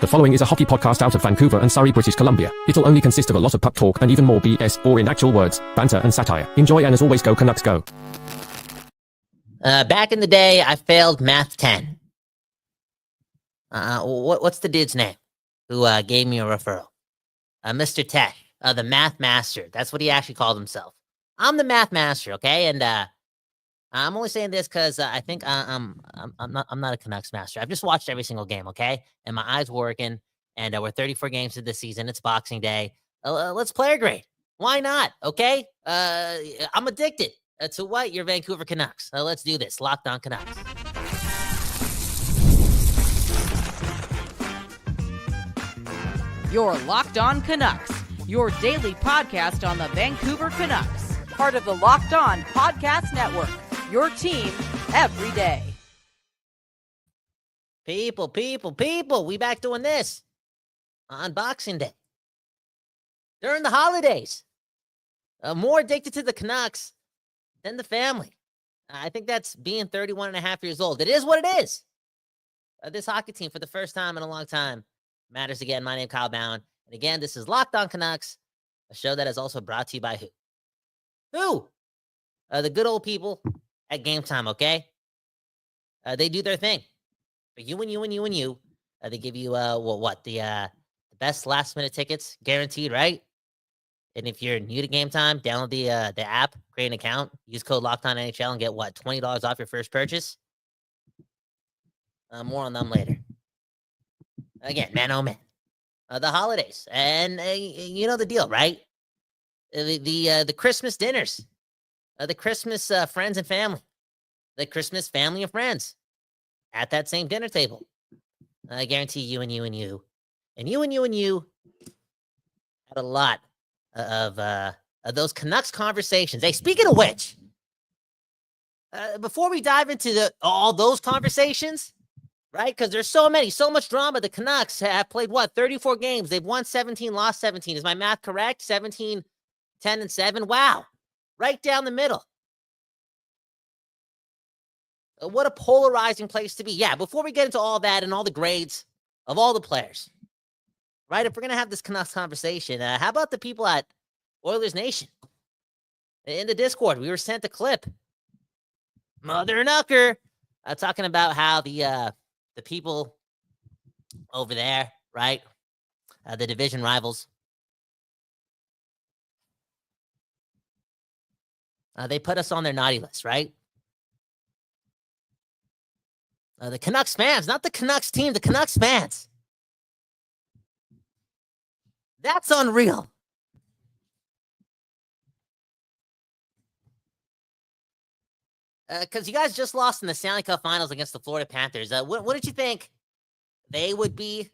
The following is a hockey podcast out of Vancouver and Surrey, British Columbia. It'll only consist of a lot of puck talk and even more BS, or in actual words, banter and satire. Enjoy, and as always, go Canucks, go. Back in the day, I failed Math 10. What's the dude's name who gave me a referral? Mr. Tech, the Math Master. That's what he actually called himself. I'm the Math Master, okay? And I'm only saying this because I think I'm not a Canucks master. I've just watched every single game, okay? And my eyes working. And we're 34 games into the season. It's Boxing Day. Let's player grade. Why not? Okay. I'm addicted to what? Your Vancouver Canucks. Let's do this. Locked On Canucks. You're Locked On Canucks, your daily podcast on the Vancouver Canucks, part of the Locked On Podcast Network. Your team every day. People, we back doing this on Boxing Day. During the holidays. More addicted to the Canucks than the family. I think that's being 31 and a half years old. It is what it is. This hockey team, for the first time in a long time, matters again. My name is Kyle Bowen. And again, this is Locked On Canucks, a show that is also brought to you by who? Who? The good old people at Gametime, okay? They do their thing. For you and you and you and you. They give you, the best last-minute tickets, guaranteed, right? And if you're new to Gametime, download the app, create an account, use code LOCKEDONNHL, and get, $20 off your first purchase? More on them later. Again, man, oh man. The holidays. And you know the deal, right? The Christmas dinners. The Christmas friends and family. The Christmas family and friends. At that same dinner table. I guarantee you and you and you. And you and you and you had a lot of those Canucks conversations. Hey, speaking of which, before we dive into all those conversations, right? Because there's so much drama. The Canucks have played, 34 games. They've won 17, lost 17. Is my math correct? 17, 10, and 7. Wow. Right down the middle. What a polarizing place to be. Yeah, before we get into all that and all the grades of all the players, right? If we're going to have this Canucks conversation, how about the people at Oilers Nation? In the Discord, we were sent a clip. Mother Knucker talking about how the people over there, right? The division rivals. They put us on their naughty list, right? The Canucks fans, not the Canucks team, the Canucks fans. That's unreal. Because you guys just lost in the Stanley Cup Finals against the Florida Panthers. What did you think? They would be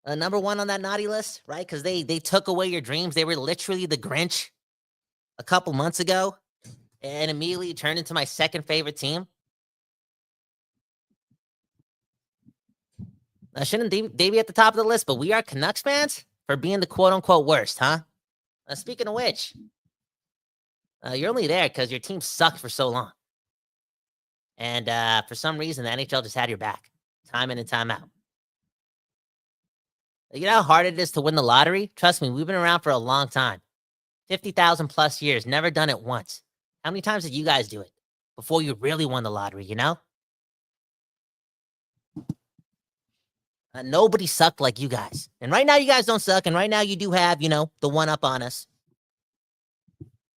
number one on that naughty list, right? Because they took away your dreams. They were literally the Grinch a couple months ago and immediately turned into my second favorite team. Shouldn't they be at the top of the list? But we are Canucks fans for being the quote-unquote worst, huh? Speaking of which, you're only there because your team sucked for so long. And for some reason, the NHL just had your back. Time in and time out. You know how hard it is to win the lottery? Trust me, we've been around for a long time. 50,000 plus years, never done it once. How many times did you guys do it before you really won the lottery, you know? Nobody sucked like you guys. And right now you guys don't suck. And right now you do have, the one up on us.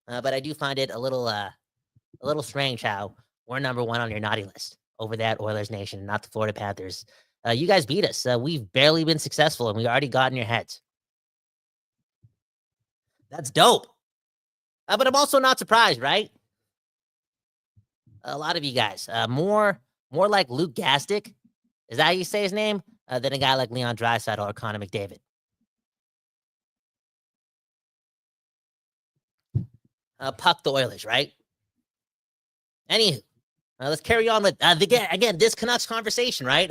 But I do find it a little strange how we're number one on your naughty list over there at Oilers Nation, not the Florida Panthers. You guys beat us. We've barely been successful, and we already got in your heads. That's dope. But I'm also not surprised, right? A lot of you guys, more like Luke Gastic. Is that how you say his name? Than a guy like Leon Draisaitl or Connor McDavid. Puck the Oilers, right? Anywho, let's carry on with, again, this Canucks conversation, right?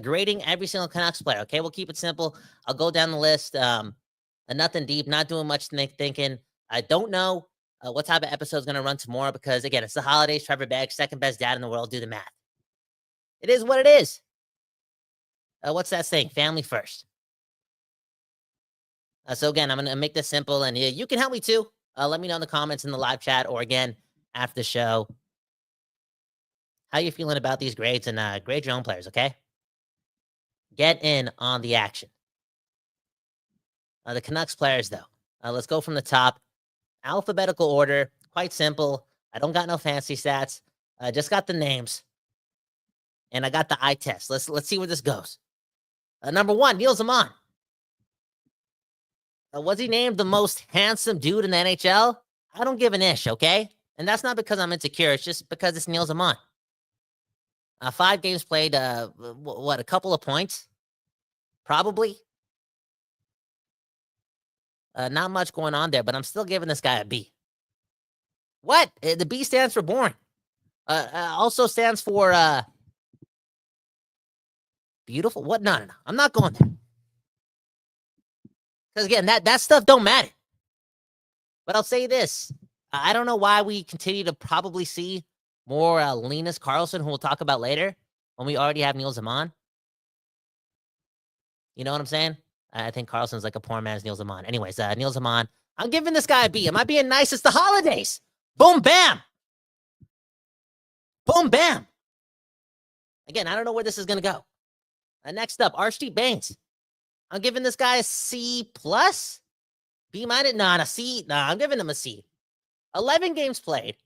Grading every single Canucks player, okay? We'll keep it simple. I'll go down the list. Nothing deep, not doing much thinking. I don't know what type of episode is going to run tomorrow because, again, it's the holidays. Trevor Begg, second best dad in the world. Do the math. It is what it is. What's that saying? Family first. So again, I'm going to make this simple, and you can help me too. Let me know in the comments in the live chat, or again, after the show, how you feeling about these grades, and grade your own players, okay? Get in on the action. The Canucks players, though. Let's go from the top. Alphabetical order, quite simple. I don't got no fancy stats. I just got the names, and I got the eye test. Let's see where this goes. Number 1, Neil Zaman. Was he named the most handsome dude in the NHL? I don't give an ish, okay? And that's not because I'm insecure. It's just because it's Neil Zaman. 5 games played, a couple of points? Probably. Not much going on there, but I'm still giving this guy a B. What? The B stands for boring. Also stands for, beautiful? What? No. I'm not going there. Because again, that stuff don't matter. But I'll say this. I don't know why we continue to probably see more Linus Karlsson, who we'll talk about later, when we already have Neil Zaman. You know what I'm saying? I think Karlsson's like a poor man's Neil Zaman. Anyways, Neil Zaman. I'm giving this guy a B. Am I being nice? It's the holidays. Boom, bam. Boom, bam. Again, I don't know where this is going to go. Next up, Archie Bains. I'm giving this guy a C+. B-? Nah, a C. Nah, I'm giving him a C. 11 games played.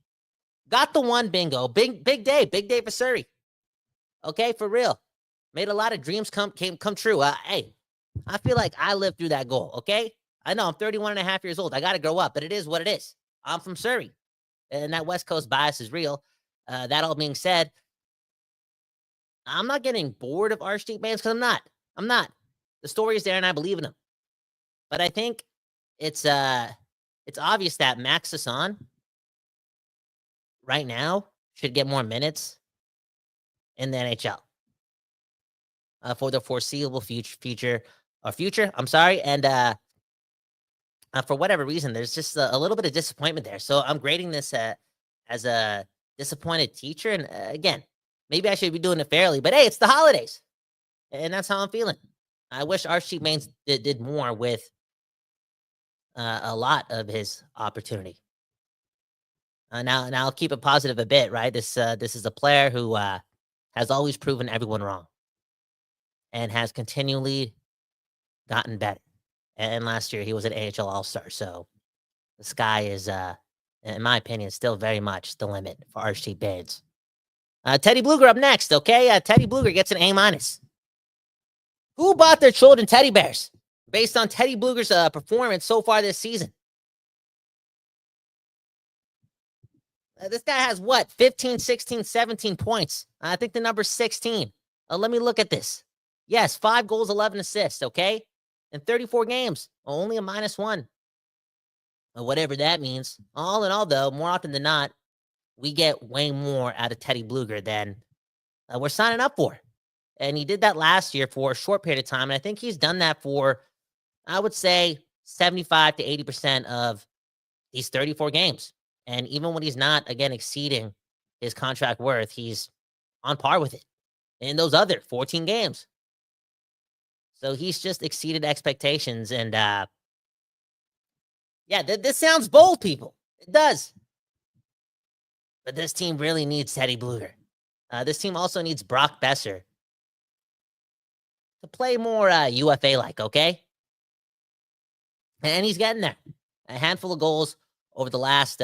Got the one bingo. Big day for Surrey. Okay, for real. Made a lot of dreams come true. Hey, I feel like I lived through that goal, okay? I know I'm 31 and a half years old. I got to grow up, but it is what it is. I'm from Surrey, and that West Coast bias is real. That all being said, I'm not getting bored of Archie Bains because I'm not. The story is there, and I believe in him. But I think it's obvious that Max Sasson right now should get more minutes in the NHL for the foreseeable future. I'm sorry, and for whatever reason, there's just a little bit of disappointment there. So I'm grading this as a disappointed teacher. And again, maybe I should be doing it fairly, but hey, it's the holidays, and that's how I'm feeling. I wish Archie Bains did more with a lot of his opportunity. Now I'll keep it positive a bit, right? This is a player who has always proven everyone wrong, and has continually gotten better. And last year he was an AHL All-Star, so the sky is, in my opinion, still very much the limit for Archie Bains. Teddy Bluger up next, okay? Teddy Bluger gets an A-. Who bought their children teddy bears based on Teddy Bluger's performance so far this season? This guy has what? 15, 16, 17 points. I think the number's 16. Let me look at this. Yes, 5 goals, 11 assists, okay? In 34 games, only a -1. Whatever that means. All in all, though, more often than not, we get way more out of Teddy Bluger than we're signing up for. And he did that last year for a short period of time, and I think he's done that for, I would say, 75 to 80% of these 34 games. And even when he's not, again, exceeding his contract worth, he's on par with it in those other 14 games. So he's just exceeded expectations. And yeah, this sounds bold, people. It does. But this team really needs Teddy Bluger. This team also needs Brock Besser to play more UFA-like, okay? And he's getting there. A handful of goals over the last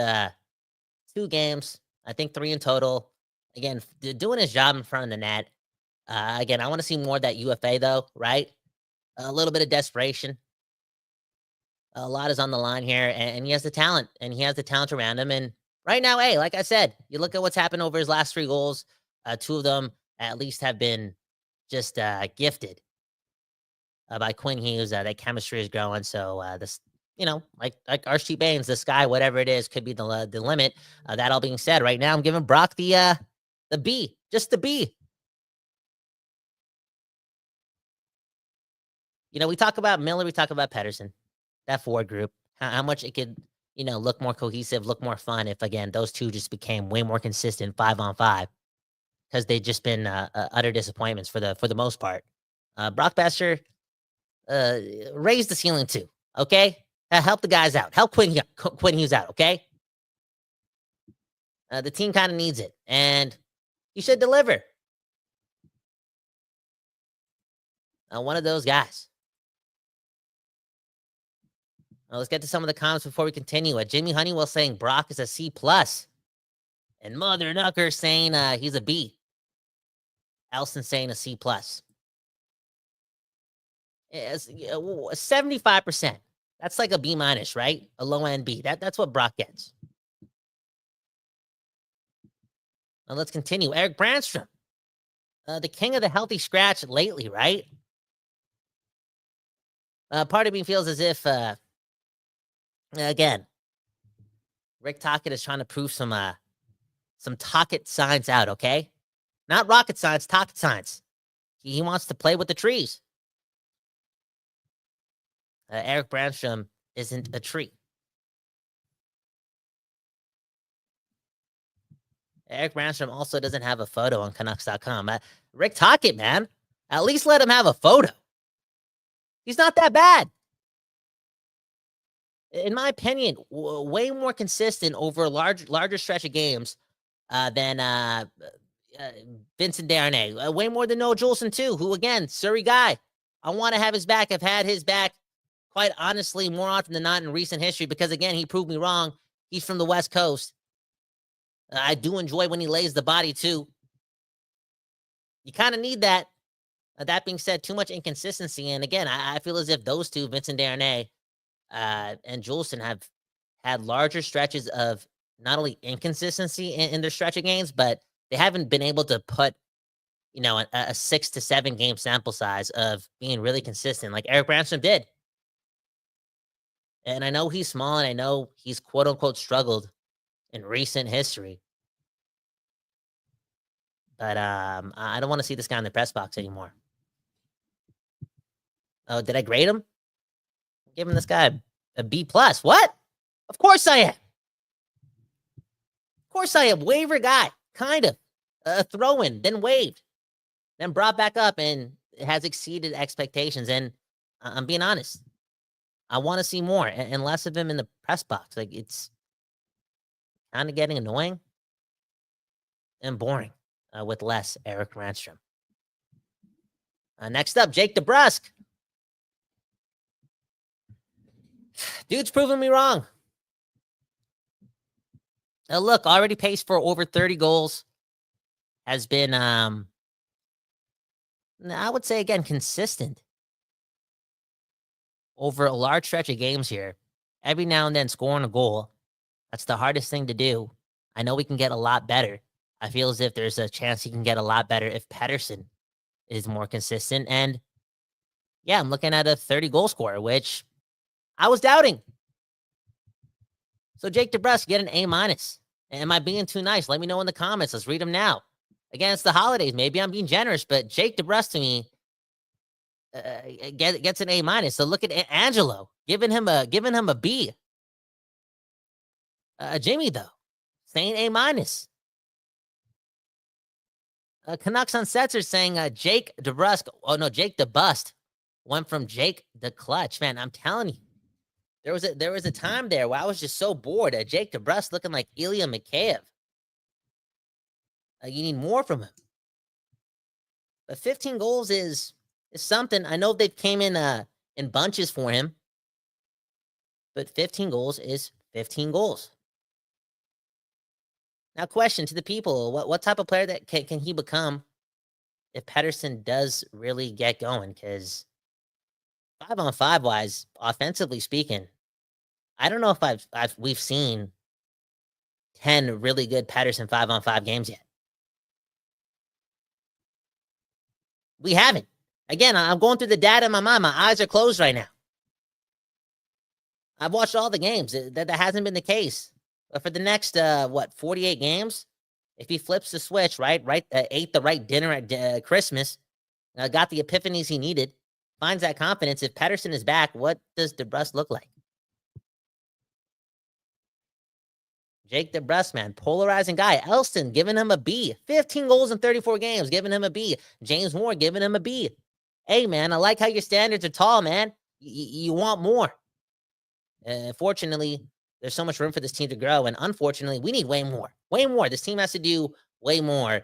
2 games. I think 3 in total. Again, doing his job in front of the net. Again, I want to see more of that UFA, though, right? A little bit of desperation. A lot is on the line here, and he has the talent, and he has the talent around him. And right now, hey, like I said, you look at what's happened over his last 3 goals. 2 of them at least have been just gifted by Quinn Hughes. That chemistry is growing. So this, like Archie Bains, the sky, whatever it is, could be the limit. That all being said, right now I'm giving Brock the B, just the B. We talk about Miller, we talk about Pettersson, that forward group, how much it could, look more cohesive, look more fun if, again, those two just became way more consistent 5-on-5, because they've just been utter disappointments for the most part Brock Besser, raise the ceiling too, okay? Help the guys out. Help Quinn Hughes out, okay? The team kind of needs it, and he should deliver. One of those guys. Let's get to some of the comments before we continue. Jimmy Honeywell saying Brock is a C+. And Mother Knucker saying he's a B. Elson saying a C+. 75%. That's like a B-, right? A low-end B. That's what Brock gets. Now let's continue. Eric Brandstrom. The king of the healthy scratch lately, right? Part of me feels as if, again, Rick Tocchet is trying to prove some Tocchet science out, okay? Not rocket science, Tocchet science. He wants to play with the trees. Eric Brandstrom isn't a tree. Eric Brandstrom also doesn't have a photo on Canucks.com. Rick Tocchet, man, at least let him have a photo. He's not that bad. In my opinion, way more consistent over a larger stretch of games than Vincent Desharnais. Way more than Noah Juleson, too, who, again, Surrey guy. I want to have his back. I've had his back, quite honestly, more often than not in recent history because, again, he proved me wrong. He's from the West Coast. I do enjoy when he lays the body, too. You kind of need that. That being said, too much inconsistency. And, again, I feel as if those two, Vincent Desharnais and Juleson, have had larger stretches of not only inconsistency in their stretch of games, but they haven't been able to put, a 6 to 7 game sample size of being really consistent like Eric Brandstrom did. And I know he's small, and I know he's quote-unquote struggled in recent history. But I don't want to see this guy in the press box anymore. Oh, did I grade him? I'm giving this guy a B+. What? Of course I am. Of course I am. Waiver guy, kind of. A throw-in, then waived. Then brought back up and has exceeded expectations. And I'm being honest. I want to see more and less of him in the press box. Like, it's kind of getting annoying and boring with less Eric Brandstrom. Next up, Jake DeBrusk. Dude's proving me wrong. Look, already paced for over 30 goals. Has been, I would say, again, consistent over a large stretch of games here. Every now and then scoring a goal. That's the hardest thing to do. I know we can get a lot better. I feel as if there's a chance he can get a lot better if Pettersson is more consistent. And, yeah, I'm looking at a 30-goal scorer, which I was doubting. So, Jake DeBrusk, get an A-. Am I being too nice? Let me know in the comments. Let's read them now. Again, it's the holidays. Maybe I'm being generous, but Jake DeBrusk to me gets an A-. So look at Angelo, giving him a B. Jimmy, though, saying A-. Canucks on Sets are saying Jake DeBrusk. Oh, no, Jake DeBust went from Jake the Clutch. Man, I'm telling you. There was a time there where I was just so bored. Jake DeBrusk looking like Ilya Mikheyev. You need more from him. But 15 goals is something. I know they came in bunches for him. But 15 goals is 15 goals. Now, question to the people. What type of player that can he become if Pettersson does really get going? Because 5-on-5 wise, offensively speaking, I don't know if we've seen 10 really good Pettersson 5-on-5 games yet. We haven't. Again, I'm going through the data in my mind. My eyes are closed right now. I've watched all the games. That hasn't been the case. But for the next 48 games, if he flips the switch, ate the right dinner at Christmas, got the epiphanies he needed, finds that confidence. If Pettersson is back, what does DeBrusk look like? Jake DeBrusk, man, polarizing guy. Elston giving him a B. 15 goals in 34 games, giving him a B. James Moore giving him a B. Hey, man, I like how your standards are tall, man. You want more. Fortunately, there's so much room for this team to grow, and unfortunately, we need way more. Way more. This team has to do way more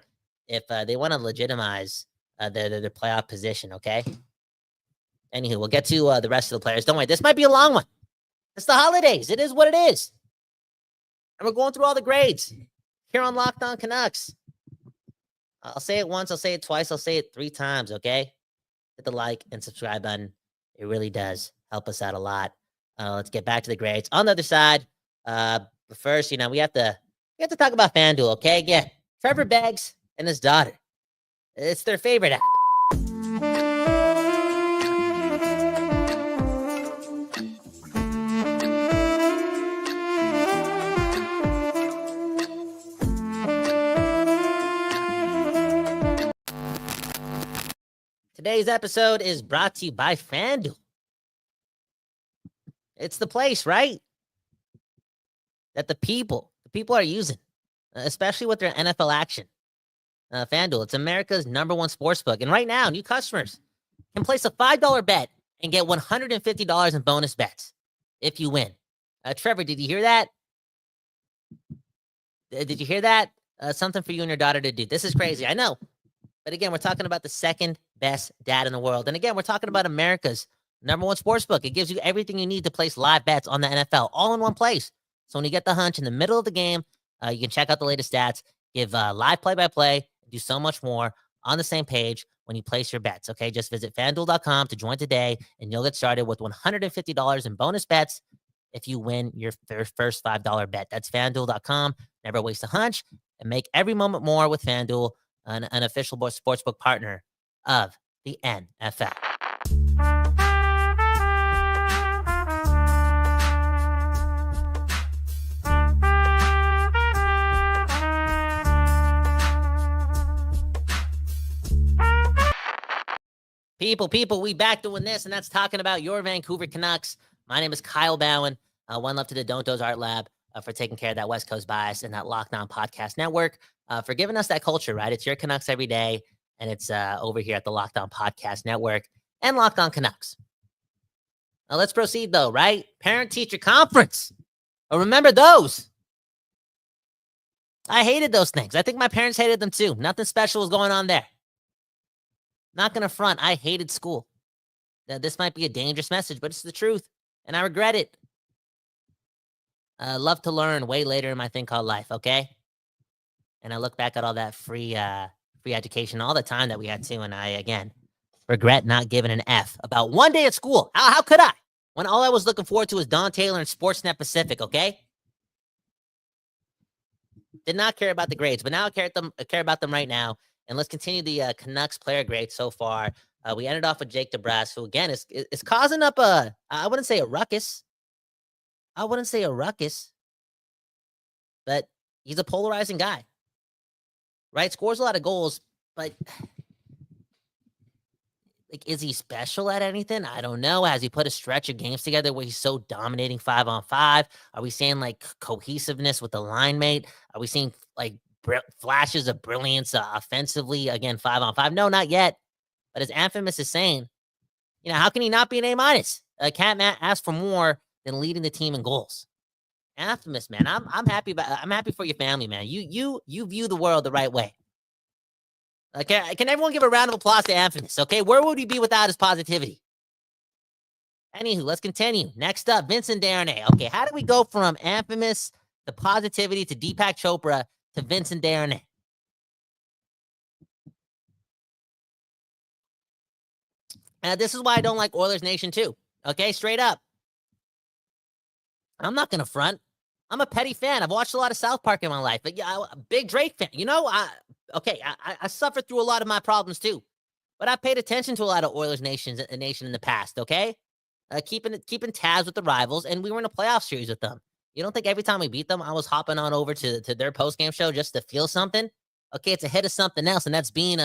if they want to legitimize their playoff position, okay? Anywho, we'll get to the rest of the players. Don't worry, this might be a long one. It's the holidays. It is what it is. And we're going through all the grades here on Locked On Canucks. I'll say it once, I'll say it twice, I'll say it 3 times, okay? Hit the like and subscribe button. It really does help us out a lot. Let's get back to the grades. On the other side, but first, we have to talk about FanDuel, okay? Yeah, Trevor Beggs and his daughter. It's their favorite app. Today's episode is brought to you by FanDuel. It's the place, right? That the people are using, especially with their NFL action. FanDuel, it's America's #1 sportsbook. And right now, new customers can place a $5 bet and get $150 in bonus bets if you win. Trevor, did you hear that? Did you hear that? Something for you and your daughter to do. This is crazy, I know. But again, we're talking about the second best dad in the world. And again, we're talking about America's #1 sportsbook. It gives you everything you need to place live bets on the NFL, all in one place. So when you get the hunch in the middle of the game, you can check out the latest stats, give live play-by-play, do so much more on the same page when you place your bets, okay? Just visit FanDuel.com to join today, and you'll get started with $150 in bonus bets if you win your first $5 bet. That's FanDuel.com. Never waste a hunch, and make every moment more with FanDuel, an official sportsbook partner of the NFL. People, we back doing this, and that's talking about your Vancouver Canucks. My name is Kyle Bowen. One love to the Don't Doze Art Lab for taking care of that West Coast bias and that Locked On Podcast Network for giving us that culture, right? It's your Canucks every day, and it's over here at the Locked On Podcast Network and Locked On Canucks. Now let's proceed, though, right? Parent-teacher conference. Remember those. I hated those things. I think my parents hated them, too. Nothing special was going on there. Not going to front. I hated school. This might be a dangerous message, but it's the truth, and I regret it. Love to learn way later in my thing called life, okay? And I look back at all that free education all the time that we had too, and I, again, regret not giving an F about one day at school. How could I? When all I was looking forward to was Don Taylor and Sportsnet Pacific, okay? Did not care about the grades, but now I care about them right now. And let's continue the Canucks player grades so far. We ended off with Jake DeBrusk, who, again, is causing up I wouldn't say a ruckus. But he's a polarizing guy, right? Scores a lot of goals, but like, is he special at anything? I don't know. Has he put a stretch of games together where he's so dominating 5-on-5? Are we seeing like cohesiveness with the line mate? Are we seeing like flashes of brilliance offensively, again, 5-on-5? No, not yet. But as Infamous is saying, how can he not be an A-? Can't ask for more than leading the team in goals. Infamous, man. I'm happy for your family, man. You view the world the right way. Okay, can everyone give a round of applause to Infamous? Okay, where would he be without his positivity? Anywho, let's continue. Next up, Vincent Darnay. Okay, how do we go from Infamous to positivity to Deepak Chopra to Vincent Darnay? This is why I don't like Oilers Nation too. Okay, straight up. I'm not gonna front. I'm a petty fan. I've watched a lot of South Park in my life, but yeah, I'm a big Drake fan. I suffered through a lot of my problems too, but I paid attention to a lot of Oilers Nation in the past. Okay, keeping tabs with the rivals, and we were in a playoff series with them. You don't think every time we beat them, I was hopping on over to their post-game show just to feel something? Okay, it's ahead of something else, and that's being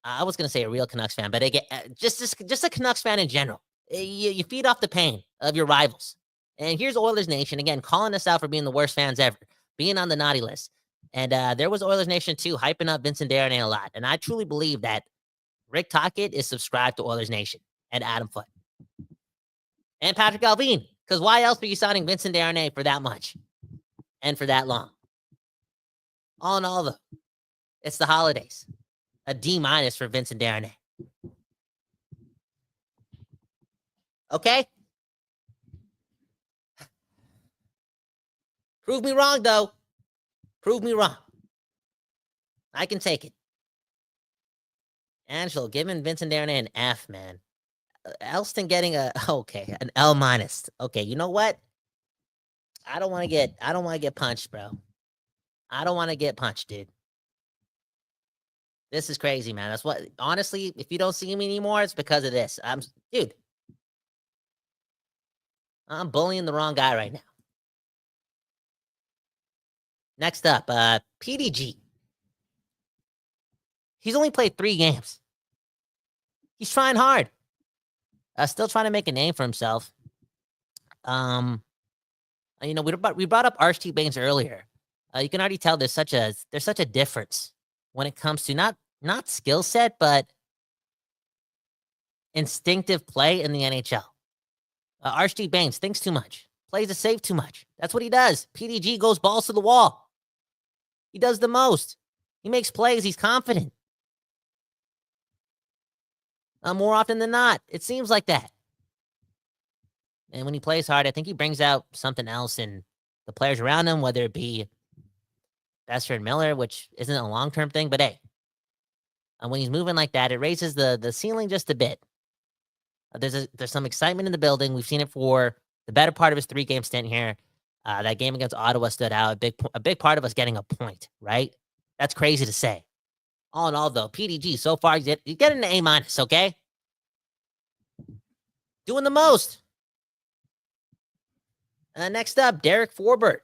I was gonna say a real Canucks fan, but again, just a Canucks fan in general. You feed off the pain of your rivals. And here's Oilers Nation, again, calling us out for being the worst fans ever, being on the naughty list. And there was Oilers Nation, too, hyping up Vincent Darnay a lot. And I truly believe that Rick Tocchet is subscribed to Oilers Nation and Adam Foote. And Patrick Alvin. Because why else are you signing Vincent Desharnais for that much? And for that long? All in all, though, it's the holidays. A D- for Vincent Desharnais. Okay? Prove me wrong, though. Prove me wrong. I can take it. Angelo, giving Vincent Desharnais an F, man. Elston getting an L-. Okay, you know what? I don't want to get punched, bro. I don't want to get punched, dude. This is crazy, man. That's what, honestly, if you don't see me anymore, it's because of this. Dude, I'm bullying the wrong guy right now. Next up, PDG. He's only played 3 games. He's trying hard. Still trying to make a name for himself. You know, we brought up Archie Baines earlier. You can already tell there's such a difference when it comes to not skill set, but instinctive play in the NHL. Archie Baines thinks too much, plays it safe too much. That's what he does. PDG goes balls to the wall. He does the most. He makes plays. He's confident. More often than not, it seems like that. And when he plays hard, I think he brings out something else in the players around him, whether it be Besser and Miller, which isn't a long-term thing, but hey, when he's moving like that, it raises the ceiling just a bit. There's some excitement in the building. We've seen it for the better part of his 3-game stint here. That game against Ottawa stood out. A big part of us getting a point, right? That's crazy to say. All in all, though, PDG, so far, he's getting an A-, okay? Doing the most. Next up, Derek Forbort.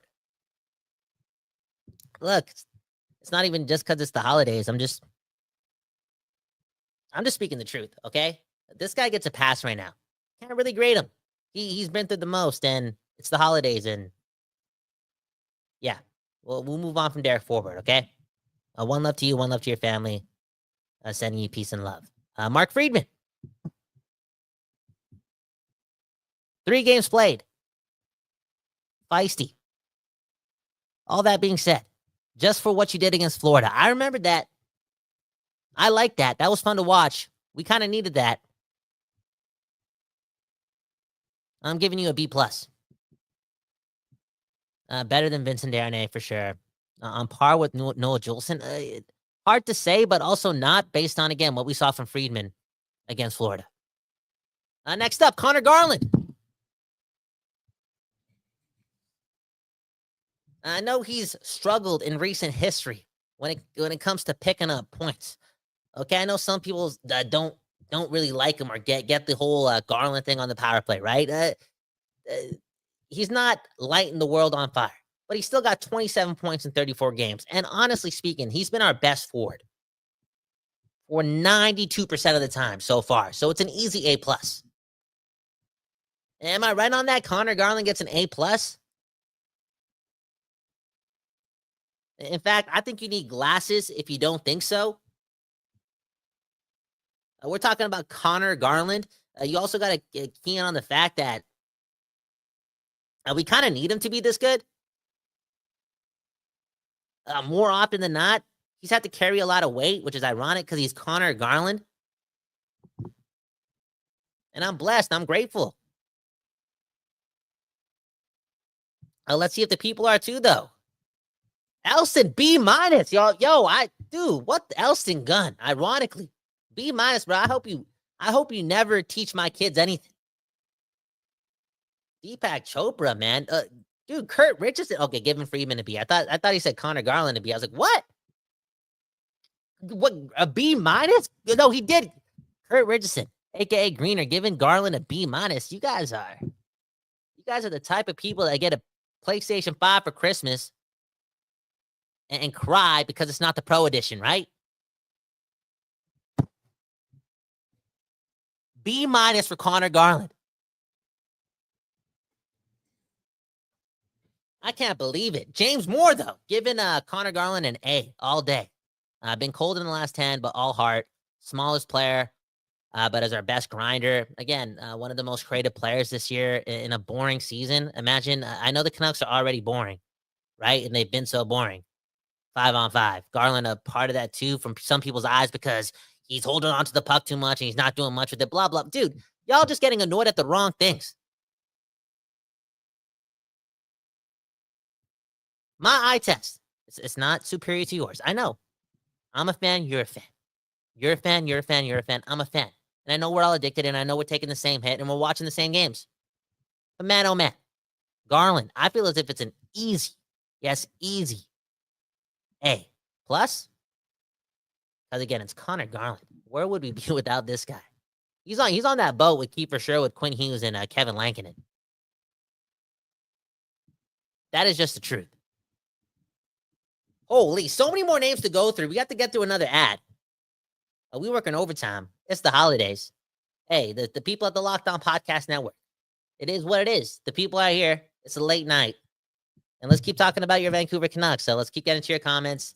Look, it's not even just because it's the holidays. I'm just speaking the truth, okay? This guy gets a pass right now. Can't really grade him. He's been through the most, and it's the holidays, and yeah. We'll move on from Derek Forbort, okay? One love to you, one love to your family. Sending you peace and love. Mark Friedman. 3 games played. Feisty. All that being said, just for what you did against Florida. I remember that. I liked that. That was fun to watch. We kind of needed that. I'm giving you a B+. Better than Vincent Desharnais for sure. On par with Noah Juleson. Hard to say, but also not based on, again, what we saw from Friedman against Florida. Next up, Connor Garland. I know he's struggled in recent history when it comes to picking up points. Okay, I know some people don't really like him or get the whole Garland thing on the power play, right? He's not lighting the world on fire, but he's still got 27 points in 34 games. And honestly speaking, he's been our best forward for 92% of the time so far. So it's an easy A+. Am I right on that? Connor Garland gets an A+? In fact, I think you need glasses if you don't think so. We're talking about Connor Garland. You also got to key in on the fact that we kind of need him to be this good. More often than not, he's had to carry a lot of weight, which is ironic because he's Connor Garland. And I'm blessed. I'm grateful. Let's see if the people are too, though. Elston, B-, y'all. Dude, what the Elston gun? Ironically, B-, bro. I hope you never teach my kids anything. Deepak Chopra, man. Dude, Kurt Richardson. Okay, give him Friedman a B. I thought he said Connor Garland a B. I was like, what? What, a B-? No, he did. Kurt Richardson, aka Greener, giving Garland a B-. You guys are the type of people that get a PlayStation 5 for Christmas and cry because it's not the Pro Edition, right? B- for Connor Garland. I can't believe it. James Moore, though, giving Connor Garland an A all day. Been cold in the last 10, but all heart. smallest player, but as our best grinder. Again, one of the most creative players this year in a boring season. Imagine, I know the Canucks are already boring, right? And they've been so boring. 5-on-5. Garland, a part of that too, from some people's eyes, because he's holding on to the puck too much and he's not doing much with it. Blah, blah. Dude, y'all just getting annoyed at the wrong things. My eye test, it's not superior to yours. I know. I'm a fan. You're a fan. You're a fan. You're a fan. You're a fan. I'm a fan. And I know we're all addicted, and I know we're taking the same hit, and we're watching the same games. But man, oh man. Garland, I feel as if it's an easy, yes, easy A+. Because again, it's Connor Garland. Where would we be without this guy? He's on that boat with Kiefer Sher, with Quinn Hughes, and Kevin Lankinen. That is just the truth. Holy, so many more names to go through. We got to get through another ad. We working overtime. It's the holidays. Hey, the people at the Locked On Podcast Network. It is what it is. The people are here. It's a late night. And let's keep talking about your Vancouver Canucks. So let's keep getting to your comments.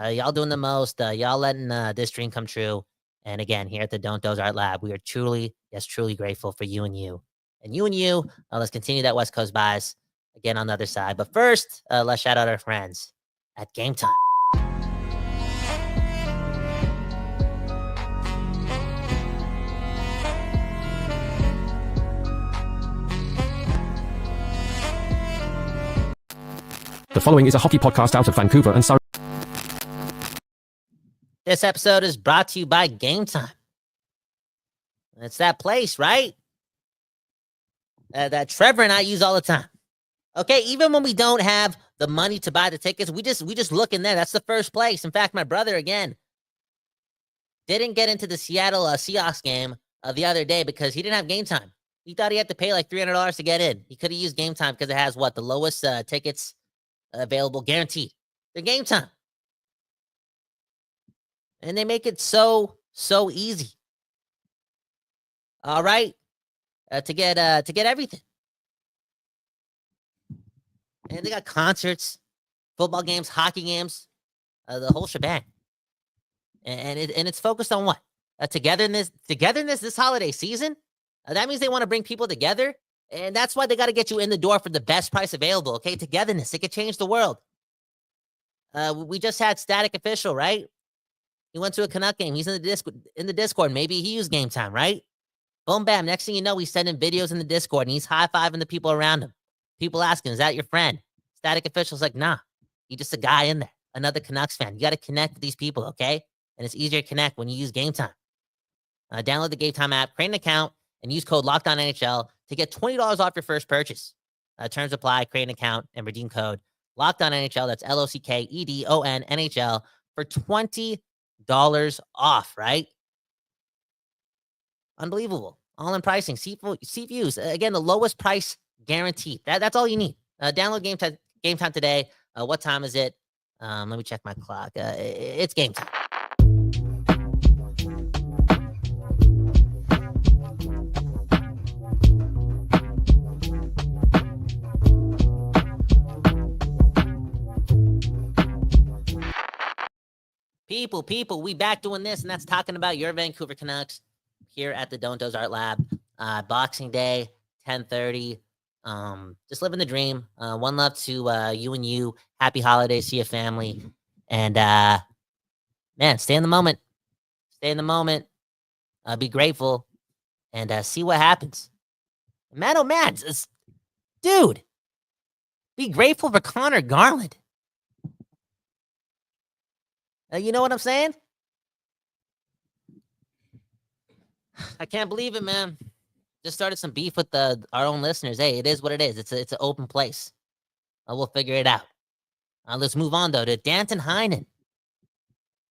Y'all doing the most. Y'all letting this dream come true. And again, here at the Don't Doze Art Lab, we are truly, yes, truly grateful for you and you. And you and you, let's continue that West Coast bias again on the other side. But first, let's shout out our friends at Gametime. The following is a hockey podcast out of Vancouver and Surrey. This episode is brought to you by Gametime. It's that place, right? That Trevor and I use all the time. Okay, even when we don't have the money to buy the tickets, we just look in there. That's the first place. In fact, my brother, again, didn't get into the Seattle Seahawks game the other day because he didn't have Gametime. He thought he had to pay like $300 to get in. He could have used Gametime because it has the lowest tickets available, guaranteed. They're Gametime. And they make it so easy. All right? To get everything. And they got concerts, football games, hockey games, the whole shebang. And it's focused on what? Togetherness this holiday season. That means they want to bring people together. And that's why they got to get you in the door for the best price available. Okay, togetherness. It could change the world. We just had Static Official, right? He went to a Canuck game. He's in the Discord. Maybe he used Gametime, right? Boom, bam. Next thing you know, he's sending videos in the Discord, and he's high-fiving the people around him. People asking, is that your friend? Static Official's like, nah. He's just a guy in there. Another Canucks fan. You got to connect with these people, okay? And it's easier to connect when you use Gametime. Download the Gametime app, create an account, and use code LOCKEDONNHL to get $20 off your first purchase. Terms apply. Create an account and redeem code LOCKEDONNHL. That's LOCKEDONNHL for $20 off, right? Unbelievable. All-in pricing. See views. Again, the lowest price guaranteed. That's all you need. Download Gametime today. What time is it? Let me check my clock. It's Gametime. People, we back doing this, and that's talking about your Vancouver Canucks here at the Don't Doze Art Lab. Boxing Day, 10:30. Just living the dream. One love to you and you. Happy holidays to your family. And man, stay in the moment. Stay in the moment. Be grateful and see what happens. Man, oh man, dude, be grateful for Connor Garland. You know what I'm saying? I can't believe it, man. Just started some beef with our own listeners. Hey, it is what it is. It's an open place. We'll figure it out. Let's move on, though, to Danton Heinen,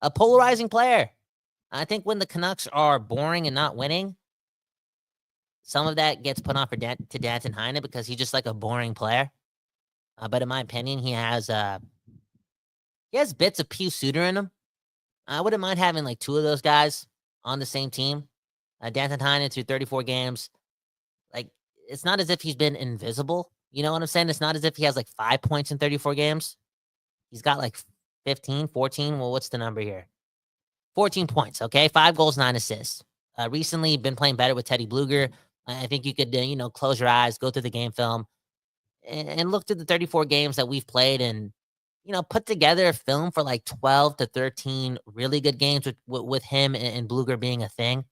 a polarizing player. I think when the Canucks are boring and not winning, some of that gets put on to Danton Heinen because he's just like a boring player. But in my opinion, he has bits of Pius Suter in him. I wouldn't mind having like two of those guys on the same team. Danton Heinen through 34 games. Like, it's not as if he's been invisible. You know what I'm saying? It's not as if he has like 5 points in 34 games. He's got like 15, 14. Well, what's the number here? 14 points, okay? 5 goals, 9 assists. Recently been playing better with Teddy Bluger. I think you could, close your eyes, go through the game film, and look through the 34 games that we've played and, put together a film for like 12 to 13 really good games with him and Bluger being a thing.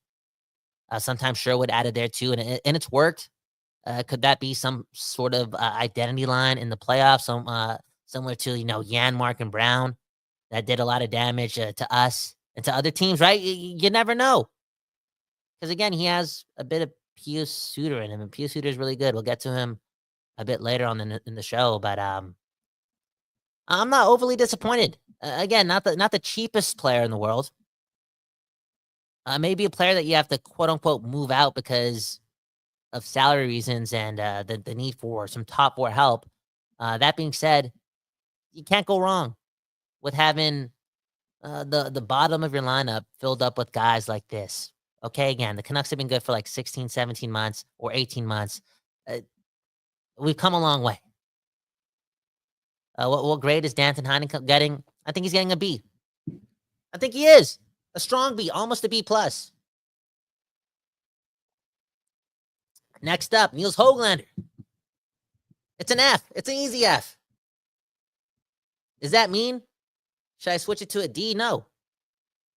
Sometimes Sherwood added there too, and it's worked. Could that be some sort of identity line in the playoffs? Similar to, Janmark and Brown that did a lot of damage to us and to other teams, right? You never know. Because again, he has a bit of Pius Suter in him, and Pius Suter is really good. We'll get to him a bit later on in the show, but I'm not overly disappointed. Again, not the cheapest player in the world. Maybe a player that you have to quote unquote move out because of salary reasons and the need for some top 4 help. That being said, you can't go wrong with having the bottom of your lineup filled up with guys like this. Okay, again, the Canucks have been good for like 16, 17 months or 18 months. We've come a long way. What grade is Danton Heinen getting? I think he's getting a B. I think he is. A strong B, almost a B+. Next up, Niels Höglander. It's an F. It's an easy F. Does that mean? Should I switch it to a D? No.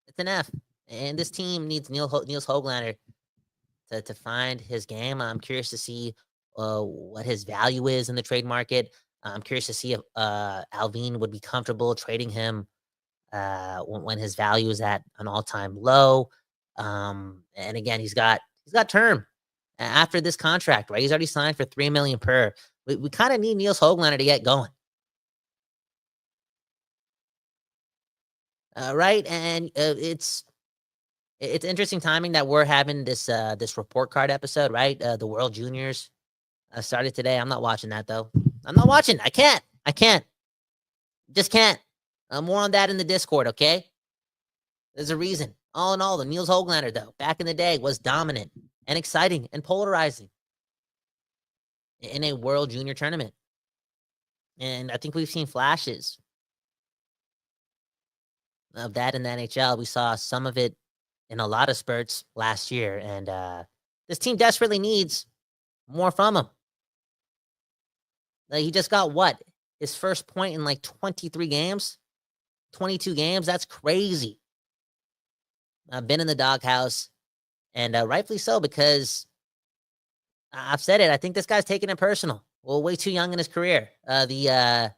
It's an F. And this team needs Niels Höglander to find his game. I'm curious to see what his value is in the trade market. I'm curious to see if Alvin would be comfortable trading him when his value is at an all-time low. And again, he's got term after this contract, right? He's already signed for $3 million per. We kind of need Niels Höglander to get going. Right? And it's interesting timing that we're having this report card episode, right? The World Juniors started today. I'm not watching that though. I'm not watching. I can't. Just can't. More on that in the Discord, okay? There's a reason. All in all, the Niels Höglander, though, back in the day was dominant and exciting and polarizing in a World Junior tournament. And I think we've seen flashes of that in the NHL. We saw some of it in a lot of spurts last year. And this team desperately needs more from him. He just got what? His first point in like 23 games? 22 games? That's crazy. I've been in the doghouse, and rightfully so, because I've said it. I think this guy's taking it personal. Well, way too young in his career. The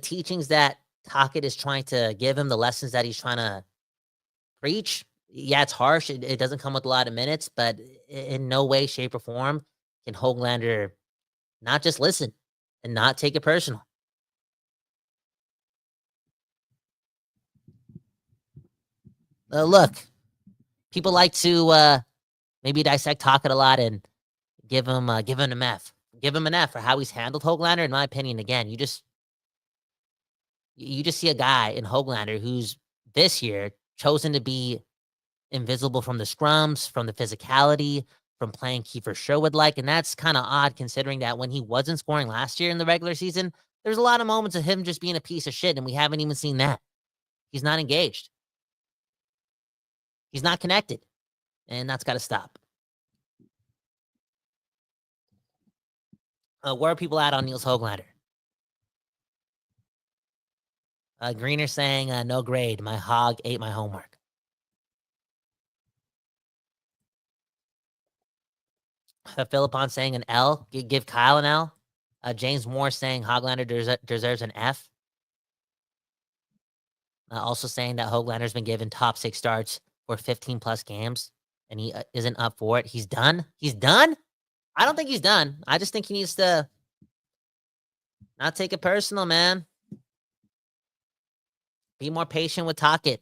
teachings that Tocchet is trying to give him, the lessons that he's trying to preach, yeah, it's harsh. It doesn't come with a lot of minutes, but in no way, shape, or form can Höglander not just listen and not take it personal. Look, people like to maybe dissect Tocchet a lot and give him an F. Give him an F for how he's handled Höglander. In my opinion, again, you just see a guy in Höglander who's this year chosen to be invisible from the scrums, from the physicality, from playing Kiefer Sherwood-like, and that's kind of odd considering that when he wasn't scoring last year in the regular season, there's a lot of moments of him just being a piece of shit, and we haven't even seen that. He's not engaged. He's not connected, and that's got to stop. Where are people at on Niels Höglander? Greener saying, no grade. My hog ate my homework. Philippon saying an L. Give Kyle an L. James Moore saying Höglander deserves an F. Also saying that Höglander's been given top 6 starts for 15 plus games, and he isn't up for it. He's done. He's done? I don't think he's done. I just think he needs to not take it personal, man. Be more patient with Tocchet.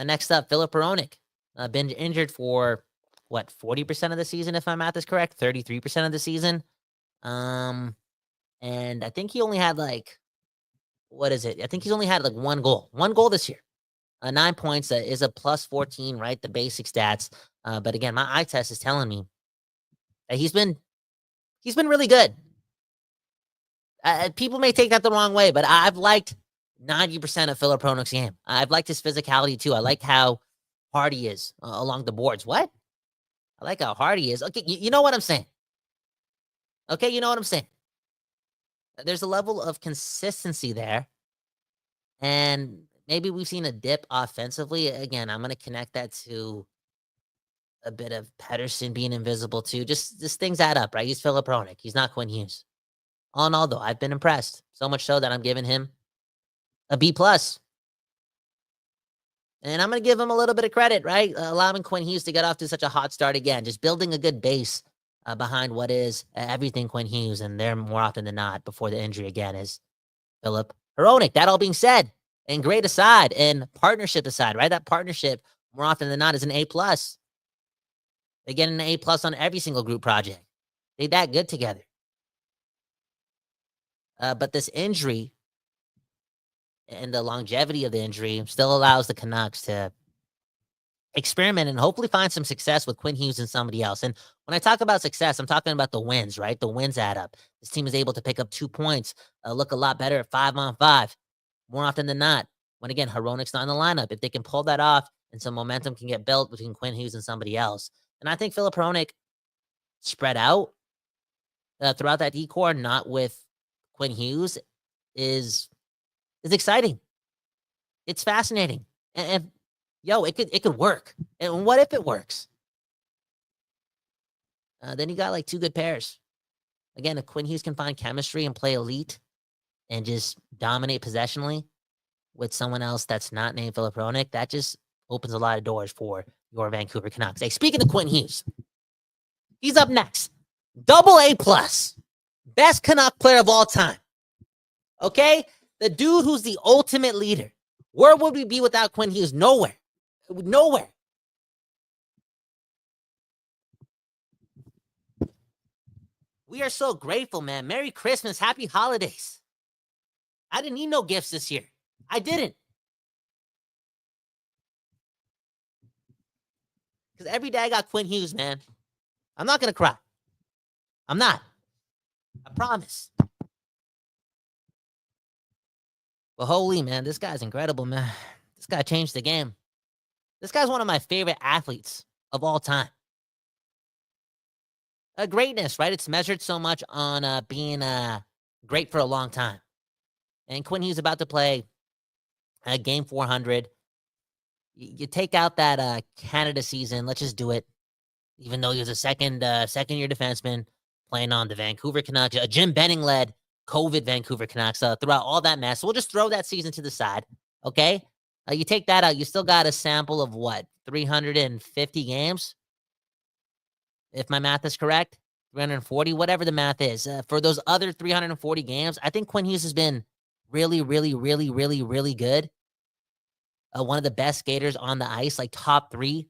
Next up, Filip Hronek. Been injured for, 40% of the season, if my math is correct? 33% of the season. And I think he only had, I think he's only had, one goal. One goal this year. 9 points is a plus 14, right? The basic stats. But again, my eye test is telling me that he's been really good. People may take that the wrong way, but I've liked 90% of Filip Hronek's game. I've liked his physicality too. I like how hard he is along the boards. What? I like how hard he is. Okay, you know what I'm saying. Okay, you know what I'm saying. There's a level of consistency there. And maybe we've seen a dip offensively. Again, I'm going to connect that to a bit of Pettersson being invisible too. Just things add up, right? He's Filip Hronek. He's not Quinn Hughes. All in all, though, I've been impressed. So much so that I'm giving him a B+. And I'm going to give him a little bit of credit, right? Allowing Quinn Hughes to get off to such a hot start again. Just building a good base behind what is everything Quinn Hughes. And there, more often than not, before the injury again, is Filip Hronek. That all being said, and grade aside, and partnership aside, right? That partnership, more often than not, is an A+. They get an A+ on every single group project. They're that good together. But this injury and the longevity of the injury still allows the Canucks to experiment and hopefully find some success with Quinn Hughes and somebody else. And when I talk about success, I'm talking about the wins, right? The wins add up. This team is able to pick up 2 points, look a lot better at 5-on-5, more often than not. When, again, Hronek's not in the lineup. If they can pull that off and some momentum can get built between Quinn Hughes and somebody else. And I think Filip Hronek spread out throughout that decor, not with Quinn Hughes, is exciting. It's fascinating. And it could work. And what if it works? Then you got like 2 good pairs. Again, if Quinn Hughes can find chemistry and play elite and just dominate possessionally with someone else that's not named Filip Hronek, that just opens a lot of doors for your Vancouver Canucks. Hey, speaking of Quinn Hughes, he's up next. Double A+. Best Canuck player of all time. Okay? The dude who's the ultimate leader. Where would we be without Quinn Hughes? Nowhere. Nowhere. We are so grateful, man. Merry Christmas. Happy holidays. I didn't need no gifts this year. I didn't. Because every day I got Quinn Hughes, man. I'm not going to cry. I'm not. I promise. But holy, man, this guy's incredible, man. This guy changed the game. This guy's one of my favorite athletes of all time. Greatness, right? It's measured so much on being great for a long time. And Quinn Hughes about to play game 400. You take out that Canada season. Let's just do it. Even though he was a second-year defenseman playing on the Vancouver Canucks, a Jim Benning-led COVID Vancouver Canucks throughout all that mess. So we'll just throw that season to the side, okay? You take that out, you still got a sample of what, 350 games? If my math is correct, 340, whatever the math is. For those other 340 games, I think Quinn Hughes has been really, really, really, really, really good. One of the best skaters on the ice, like top 3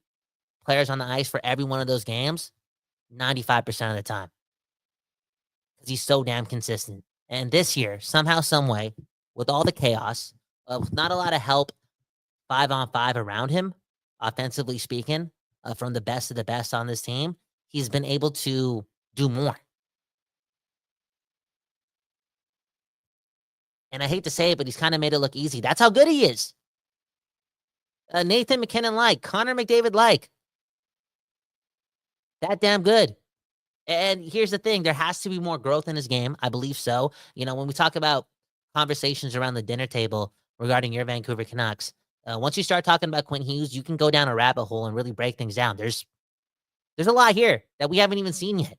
players on the ice for every one of those games, 95% of the time. Because he's so damn consistent. And this year, somehow, some way, with all the chaos, with not a lot of help 5-on-5 around him, offensively speaking, from the best of the best on this team, he's been able to do more. And I hate to say it, but he's kind of made it look easy. That's how good he is. Nathan McKinnon-like, Connor McDavid-like. That damn good. And here's the thing. There has to be more growth in his game. I believe so. You know, when we talk about conversations around the dinner table regarding your Vancouver Canucks, once you start talking about Quinn Hughes, you can go down a rabbit hole and really break things down. There's a lot here that we haven't even seen yet.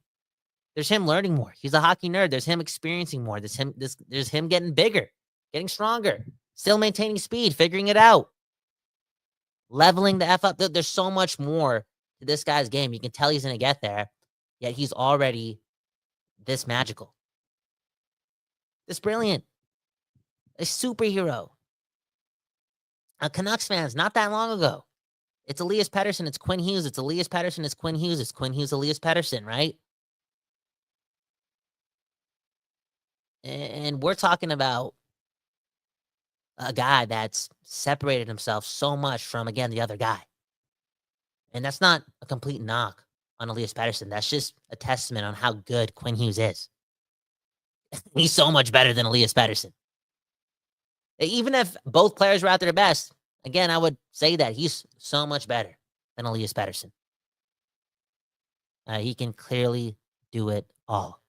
There's him learning more. He's a hockey nerd. There's him experiencing more. There's him getting bigger, getting stronger, still maintaining speed, figuring it out, leveling the F up. There's so much more to this guy's game. You can tell he's going to get there, yet he's already this magical. This brilliant. A superhero. Canucks fans, not that long ago. It's Elias Pettersson. It's Quinn Hughes. It's Elias Pettersson. It's Quinn Hughes. It's Quinn Hughes, Elias Pettersson, right? And we're talking about a guy that's separated himself so much from, again, the other guy. And that's not a complete knock on Elias Pettersson. That's just a testament on how good Quinn Hughes is. He's so much better than Elias Pettersson. Even if both players were at their best, again, I would say that he's so much better than Elias Pettersson. He can clearly do it all.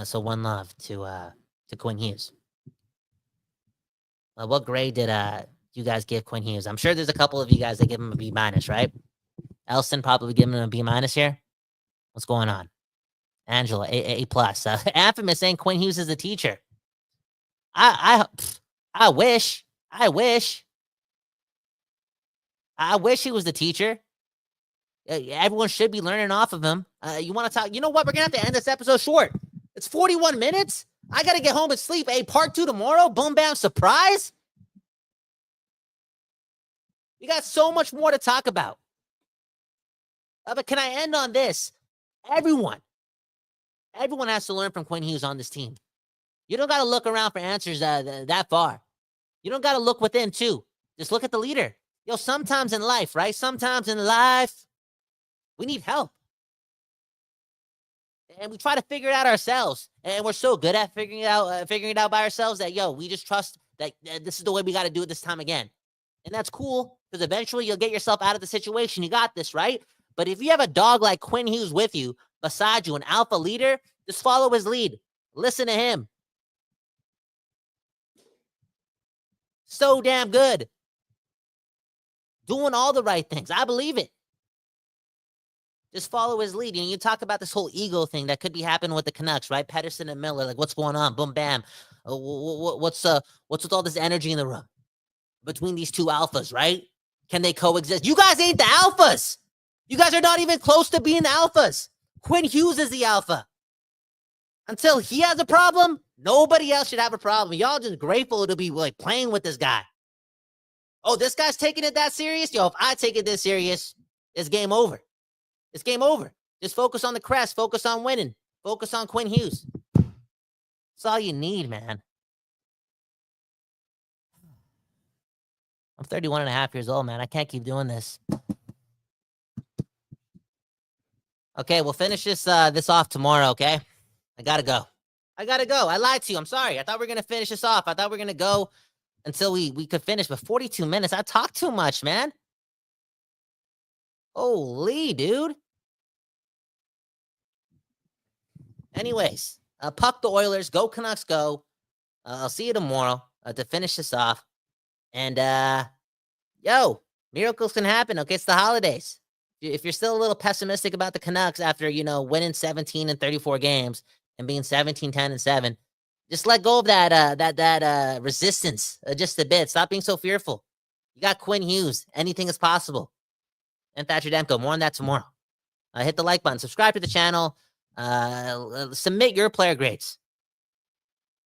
So one love to Quinn Hughes. What grade did you guys give Quinn Hughes? I'm sure there's a couple of you guys that give him a B-, right? Elston probably giving him a B- here. What's going on? Angela, A+. Infamous saying Quinn Hughes is a teacher. I wish he was the teacher. Everyone should be learning off of him. You want to talk? You know what? We're going to have to end this episode short. It's 41 minutes. I got to get home and sleep. Part 2 tomorrow. Boom, bam, surprise. We got so much more to talk about. But can I end on this? Everyone has to learn from Quinn Hughes on this team. You don't got to look around for answers that far. You don't got to look within, too. Just look at the leader. Sometimes in life, right? Sometimes in life, we need help. And we try to figure it out ourselves. And we're so good at figuring it out by ourselves that, we just trust that this is the way we got to do it this time again. And that's cool, because eventually you'll get yourself out of the situation. You got this, right? But if you have a dog like Quinn Hughes with you, beside you, an alpha leader, just follow his lead. Listen to him. So damn good. Doing all the right things. I believe it. Just follow his lead. You talk about this whole ego thing that could be happening with the Canucks, right? Pettersson and Miller, like, what's going on? Boom, bam. What's with all this energy in the room between these two alphas, right? Can they coexist? You guys ain't the alphas. You guys are not even close to being the alphas. Quinn Hughes is the alpha. Until he has a problem, nobody else should have a problem. Y'all just grateful to be like playing with this guy. Oh, this guy's taking it that serious? If I take it this serious, it's game over. It's game over. Just focus on the crest. Focus on winning. Focus on Quinn Hughes. That's all you need, man. I'm 31 and a half years old, man. I can't keep doing this. Okay, we'll finish this off tomorrow, okay? I gotta go. I lied to you. I'm sorry. I thought we were going to finish this off. I thought we were going to go until we could finish. But 42 minutes, I talk too much, man. Holy, dude. Anyways, puck the Oilers. Go Canucks, go. I'll see you tomorrow to finish this off. And, miracles can happen. Okay, it's the holidays. If you're still a little pessimistic about the Canucks after, winning 17 and 34 games and being 17, 10, and 7, just let go of that resistance just a bit. Stop being so fearful. You got Quinn Hughes. Anything is possible. And Thatcher Demko. More on that tomorrow. Hit the like button. Subscribe to the channel. Submit your player grades.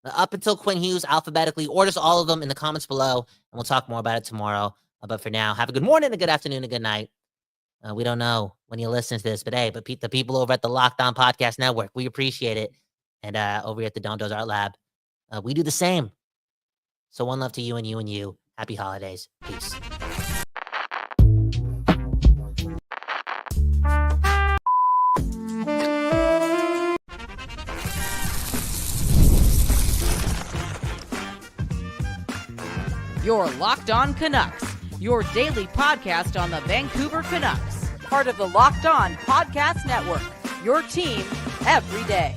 Up until Quinn Hughes, alphabetically, or just all of them in the comments below. And we'll talk more about it tomorrow. But for now, have a good morning, a good afternoon, a good night. We don't know when you listen to this, but hey, the people over at the Locked On Podcast Network, we appreciate it. And over here at the Don Does Art Lab, we do the same. So one love to you and you and you. Happy holidays. Peace. You're Locked On Canucks, your daily podcast on the Vancouver Canucks, part of the Locked On Podcast Network, your team every day.